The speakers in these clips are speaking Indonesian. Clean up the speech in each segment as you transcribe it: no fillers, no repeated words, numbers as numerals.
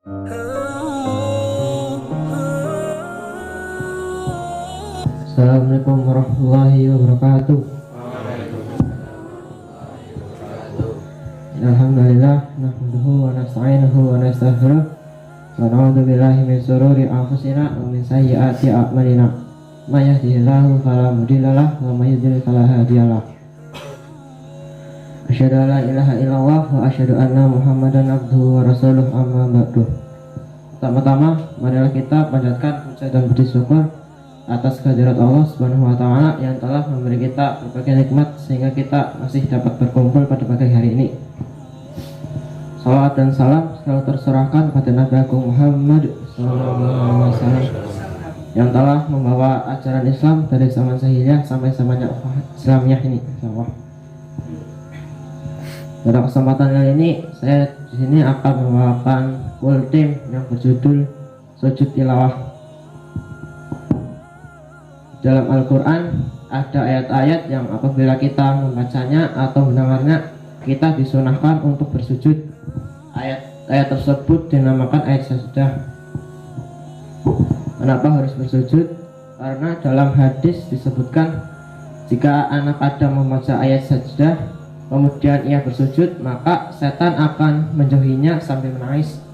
Assalamualaikum warahmatullahi wabarakatuh. Alhamdulillah, nahmaduhu wa nasta'inuhu wa nastaghfiruh wa na'udzu billahi min shururi anfusina wa min sayyiati a'malina. May yahdihillahu fala mudhillalah wa may yudhlil fala hadiyalah. Asyhadu an la ilaha illallah wa asyhadu anna Muhammadan abduhu wa rasuluh, amma ba'du. Pertama-tama, marilah kita panjatkan puja dan puji syukur atas kehadirat Allah Subhanahu wa taala yang telah memberi kita berbagai nikmat sehingga kita masih dapat berkumpul pada pagi hari ini. Salawat dan salam selalu terserahkan pada Nabi Agung Muhammad SAW yang telah membawa ajaran Islam dari zaman jahiliyah sampai zamannya Islamiyah ini. Pada kesempatan kali ini saya di sini akan membawakan ultim yang berjudul Sujud Tilawah. Dalam Al-Quran ada ayat-ayat yang apabila kita membacanya atau mendengarnya kita disunahkan untuk bersujud. Ayat tersebut dinamakan ayat sajdah. Kenapa harus bersujud? Karena dalam hadis disebutkan jika anak Adam membaca ayat sajdah kemudian ia bersujud, maka setan akan menjauhinya sambil menangis.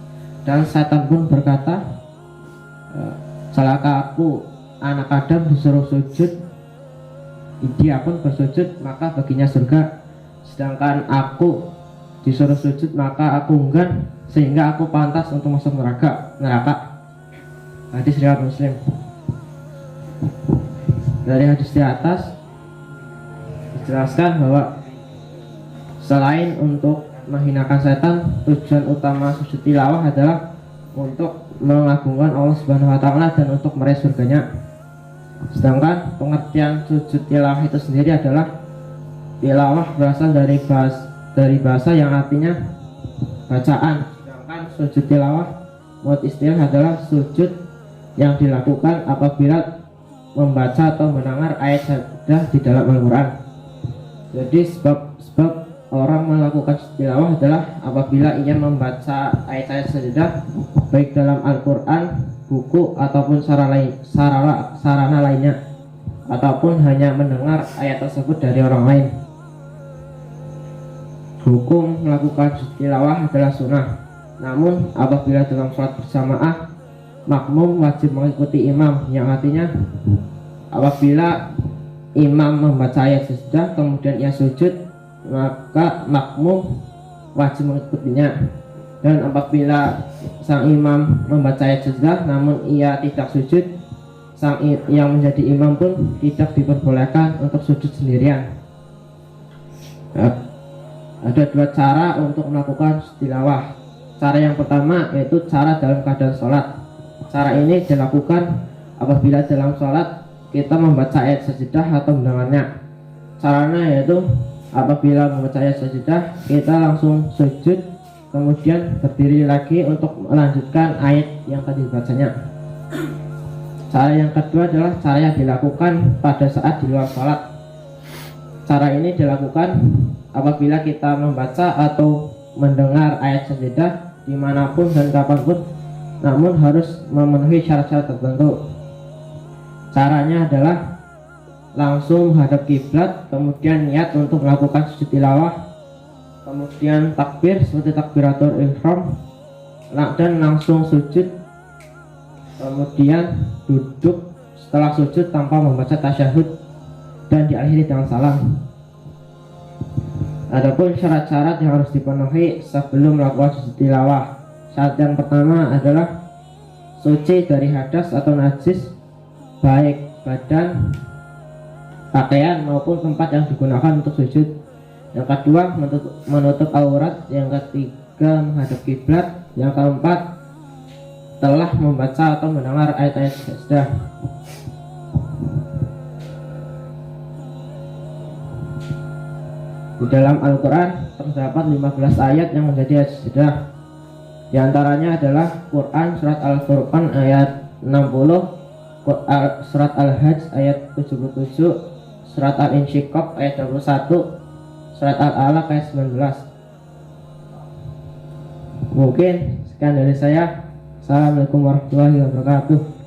Dan setan pun berkata, celaka aku, anak Adam disuruh sujud, dia pun bersujud, maka baginya surga. Sedangkan aku disuruh sujud, maka aku enggan, sehingga aku pantas untuk masuk neraka. Hadis riwayat Muslim. Dari hadis di atas dijelaskan bahwa selain untuk menghinakan setan, tujuan utama sujud tilawah adalah untuk mengagungkan Allah Subhanahu wa taala dan untuk meraih surganya. Sedangkan pengertian sujud tilawah itu sendiri adalah tilawah berasal dari bahasa yang artinya bacaan. Sedangkan sujud tilawah menurut istilah adalah sujud yang dilakukan apabila membaca atau mendengar ayat sajdah di dalam Al-Quran. Jadi sebab orang melakukan tilawah adalah apabila ia membaca ayat-ayat sajdah baik dalam Al-Quran, buku ataupun sarana lainnya, ataupun hanya mendengar ayat tersebut dari orang lain. Hukum melakukan tilawah adalah sunnah. Namun apabila dalam sholat berjamaah, makmum wajib mengikuti imam, yang artinya apabila imam membaca ayat sajdah kemudian ia sujud, maka makmum wajib mengikutinya. Dan apabila sang imam membaca ayat sajdah namun ia tidak sujud, yang menjadi imam pun tidak diperbolehkan untuk sujud sendirian. Ada dua cara untuk melakukan tilawah. Cara yang pertama yaitu cara dalam keadaan sholat. Cara ini dilakukan apabila dalam sholat kita membaca ayat sajdah atau mendengarnya. Caranya yaitu apabila membaca ayat sajdah kita langsung sujud, kemudian berdiri lagi untuk melanjutkan ayat yang tadi dibacanya. Cara yang kedua adalah cara yang dilakukan pada saat di luar sholat. Cara ini dilakukan apabila kita membaca atau mendengar ayat sajdah dimanapun dan kapanpun, namun harus memenuhi syarat-syarat tertentu. Caranya adalah langsung menghadap kiblat, kemudian niat untuk melakukan sujud tilawah, kemudian takbir seperti takbiratul ihram, dan langsung sujud, kemudian duduk setelah sujud tanpa membaca tasyahud dan diakhiri dengan salam. Adapun syarat-syarat yang harus dipenuhi sebelum melakukan sujud tilawah. Syarat yang pertama adalah suci dari hadas atau najis, baik badan, pakaian maupun tempat yang digunakan untuk sujud. Yang kedua, menutup aurat. Yang ketiga, menghadap kiblat. Yang keempat, telah membaca atau mendengar ayat-ayat sajdah. Di dalam Al-Quran terdapat 15 ayat yang menjadi ayat sajdah. Di antaranya adalah Quran surat Al-Furqan ayat 60, surat Al-Hajj ayat 77, surat Al-Insyiqaq ayat 21, surat Al-Alaq ayat 19. Mungkin Sekian dari saya. Assalamualaikum warahmatullahi wabarakatuh.